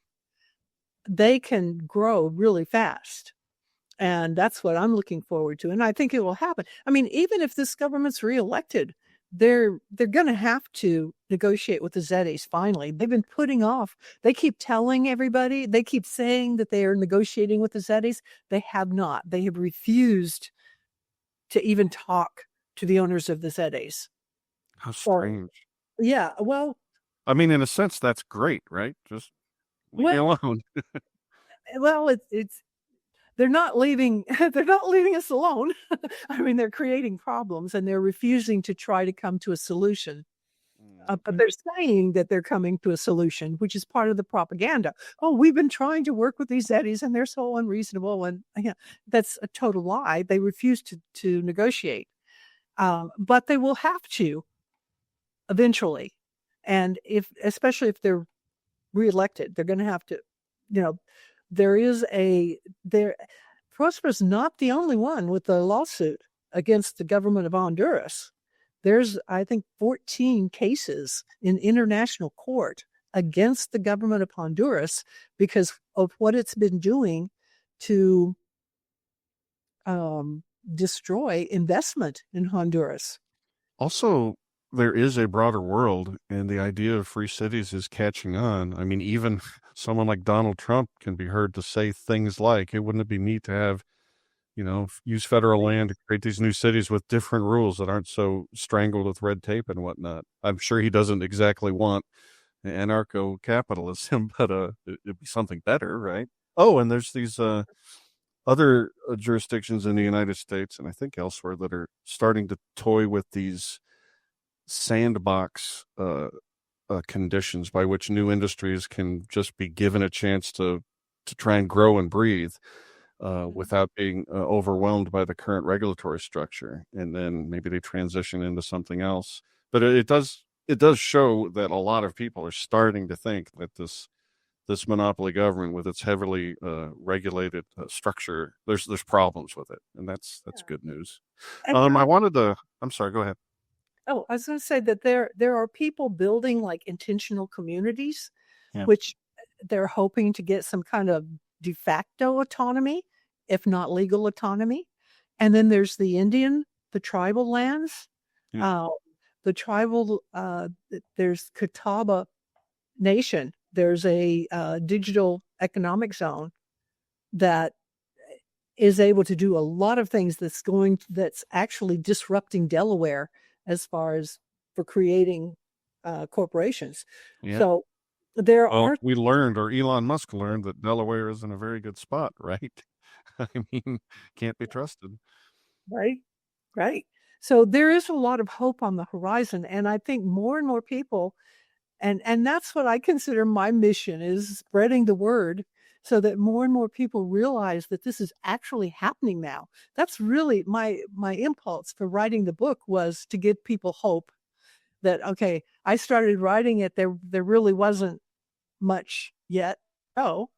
they can grow really fast. And that's what I'm looking forward to. And I think it will happen. I mean, even if this government's reelected, they're going to have to negotiate with the ZEDEs finally. They've been putting off. They keep telling everybody, they keep saying that they are negotiating with the ZEDEs. They have not. They have refused to even talk to the owners of the ZEDEs. How strange. Yeah, well, I mean, in a sense, that's great, right? Just leave me alone. Well, it's they're not leaving us alone. I mean, they're creating problems, and they're refusing to try to come to a solution. But they're saying that they're coming to a solution, which is part of the propaganda. Oh, we've been trying to work with these ZEDEs, and they're so unreasonable. And that's a total lie. They refuse to negotiate. But they will have to eventually. And especially if they're reelected, they're going to have to, Prospera's not the only one with the lawsuit against the government of Honduras. There's, I think, 14 cases in international court against the government of Honduras because of what it's been doing to destroy investment in Honduras. Also, there is a broader world, and the idea of free cities is catching on. I mean, even someone like Donald Trump can be heard to say things like, "Hey, wouldn't it be neat to have, use federal land to create these new cities with different rules that aren't so strangled with red tape and whatnot?" I'm sure he doesn't exactly want anarcho-capitalism, but it'd be something better, right? Oh, and there's these other jurisdictions in the United States, and I think elsewhere, that are starting to toy with these sandbox conditions by which new industries can just be given a chance to try and grow and breathe without being overwhelmed by the current regulatory structure, and then maybe they transition into something else. But it does show that a lot of people are starting to think that this monopoly government with its heavily regulated structure, there's problems with it, and that's good news. I'm sorry, go ahead. Oh, I was going to say that there are people building like intentional communities, which they're hoping to get some kind of de facto autonomy, if not legal autonomy. And then there's the tribal lands. The tribal, there's Catawba Nation. There's a digital economic zone that is able to do a lot of things that's actually disrupting Delaware as far as for creating corporations. Yeah. So we learned, or Elon Musk learned, that Delaware is in a very good spot, right? I mean, can't be trusted. Right. So there is a lot of hope on the horizon, and I think more and more people, and that's what I consider my mission, is spreading the word so that more and more people realize that this is actually happening now. That's really my impulse for writing the book, was to give people hope that, okay, I started writing it, there really wasn't much yet. But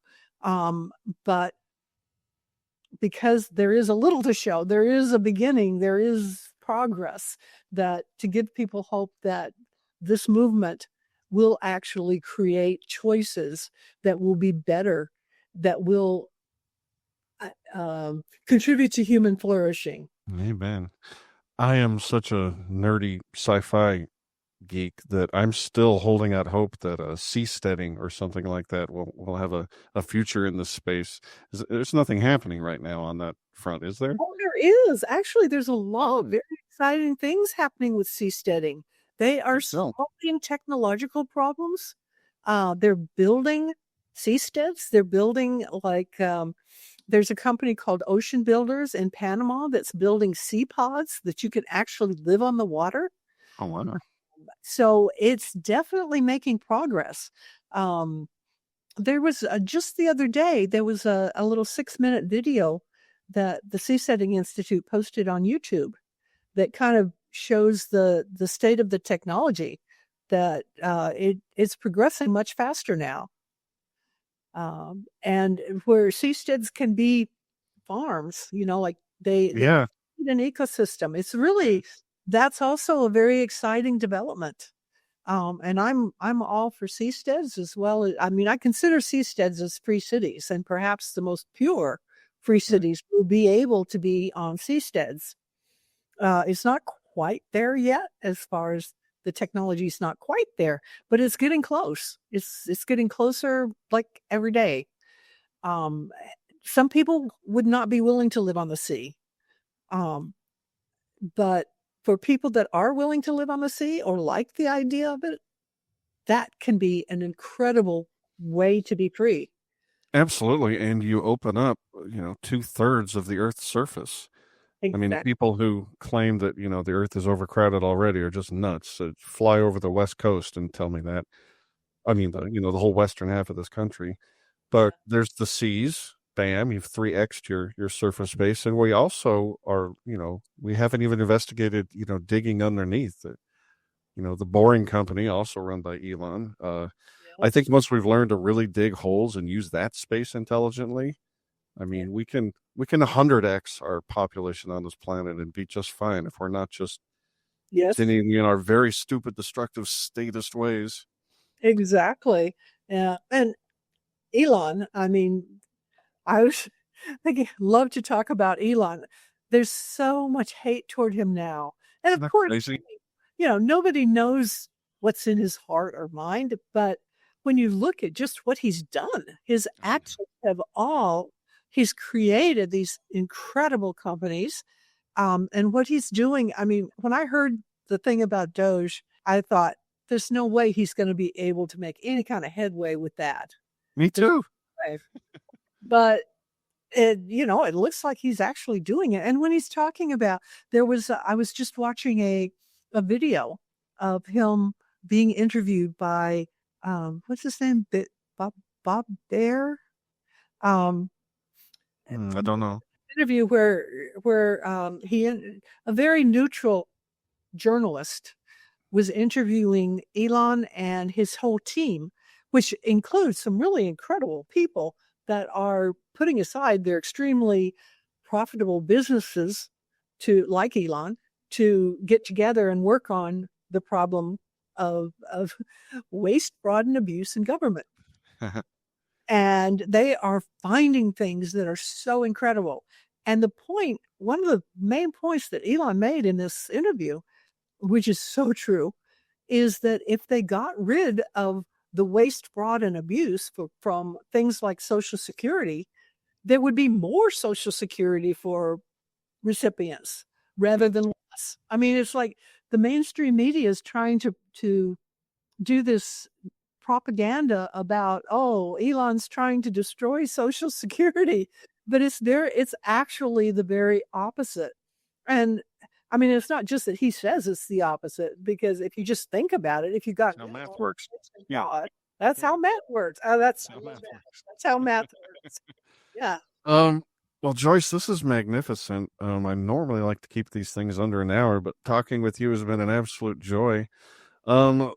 because there is a little to show, there is a beginning, there is progress, that to give people hope that this movement will actually create choices that will be better, that will contribute to human flourishing. Amen. I am such a nerdy sci-fi geek that I'm still holding out hope that seasteading or something like that will have a future in this space. There's nothing happening right now on that front, is there? Oh, there is. Actually, there's a lot of very exciting things happening with seasteading. They are solving technological problems. They're building seasteads. They're building, like, there's a company called Ocean Builders in Panama that's building sea pods that you can actually live on the water. Oh, wow. So it's definitely making progress. There was just the other day, there was a little 6-minute video that the Seasteading Institute posted on YouTube that kind of shows the state of the technology, that it's progressing much faster now. And where seasteads can be farms, like they need an ecosystem. It's really, that's also a very exciting development. And I'm all for seasteads as well. I consider seasteads as free cities, and perhaps the most pure free cities will be able to be on seasteads. It's not quite there yet, as far as the technology is not quite there, but it's getting close. It's getting closer, like, every day. Some people would not be willing to live on the sea. But for people that are willing to live on the sea or like the idea of it, that can be an incredible way to be free. Absolutely. And you open up, 2/3 of the Earth's surface. Exactly. I mean, people who claim that, the Earth is overcrowded already are just nuts. So fly over the West Coast and tell me that. I mean, the whole western half of this country. But there's the seas. Bam, you've 3x'd your surface space. And we also are, we haven't even investigated, digging underneath it. The Boring Company, also run by Elon. I think once we've learned to really dig holes and use that space intelligently, I mean, we can 100x our population on this planet and be just fine if we're not just continuing in our very stupid, destructive, statist ways. Exactly. Yeah. And Elon, I was thinking, love to talk about Elon. There's so much hate toward him now. And of course, crazy? Nobody knows what's in his heart or mind, but when you look at just what he's done, his actions have he's created these incredible companies. And what he's doing, when I heard the thing about Doge, I thought, there's no way he's going to be able to make any kind of headway with that. Me too. But it looks like he's actually doing it. And when he's talking about, I was just watching a video of him being interviewed by, what's his name? Bob Bear? I don't know. Interview where a very neutral journalist was interviewing Elon and his whole team, which includes some really incredible people that are putting aside their extremely profitable businesses like Elon, to get together and work on the problem of waste, fraud, and abuse in government. And they are finding things that are so incredible. And one of the main points that Elon made in this interview, which is so true, is that if they got rid of the waste, fraud, and abuse from things like Social Security, there would be more Social Security for recipients rather than less. It's like the mainstream media is trying to do this propaganda about, Elon's trying to destroy Social Security, but it's actually the very opposite. And it's not just that he says it's the opposite, because if you just think about it, if you got how math works. That's how math works. That's how math works. Yeah. Um, well, Joyce, this is magnificent. I normally like to keep these things under an hour, but talking with you has been an absolute joy. Do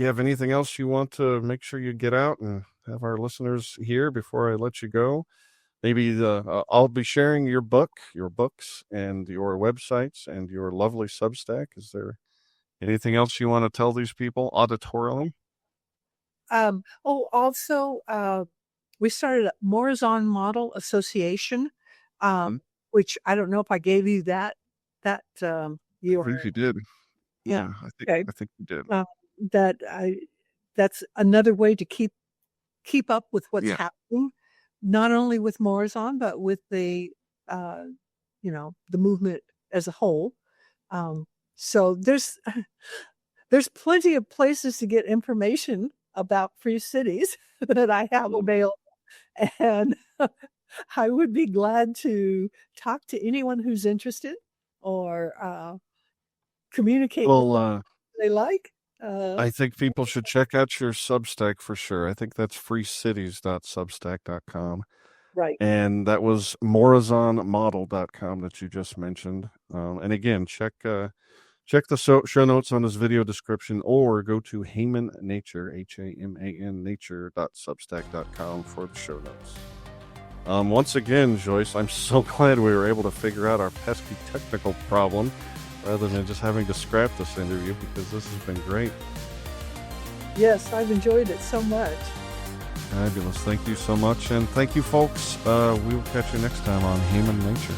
you have anything else you want to make sure you get out and have our listeners hear before I let you go? Maybe I'll be sharing your books, and your websites and your lovely Substack. Is there anything else you want to tell these people auditorially? Also, we started a Morazan Model Association, Hmm? which I don't know if I gave you that I believe your you did. yeah. Yeah, Okay. I think you did. Uh, that I that's another way to keep up with what's Yeah. happening, not only with Morazan, but with uh, the movement as a whole. So there's plenty of places to get information about free cities that I have available. And I would be glad to talk to anyone who's interested or communicate with Well, them if they like. Uh, I think people should check out your Substack for sure. I think that's freecities.substack.com. right. And that was morazanmodel.com that you just mentioned. And again, check the show notes on this video description, or go to Haman Nature, Haman nature.substack.com for the show notes. Once again, Joyce, I'm so glad we were able to figure out our pesky technical problem rather than just having to scrap this interview, because this has been great. Yes, I've enjoyed it so much. Fabulous. Thank you so much. And thank you, folks. We will catch you next time on Haman Nature.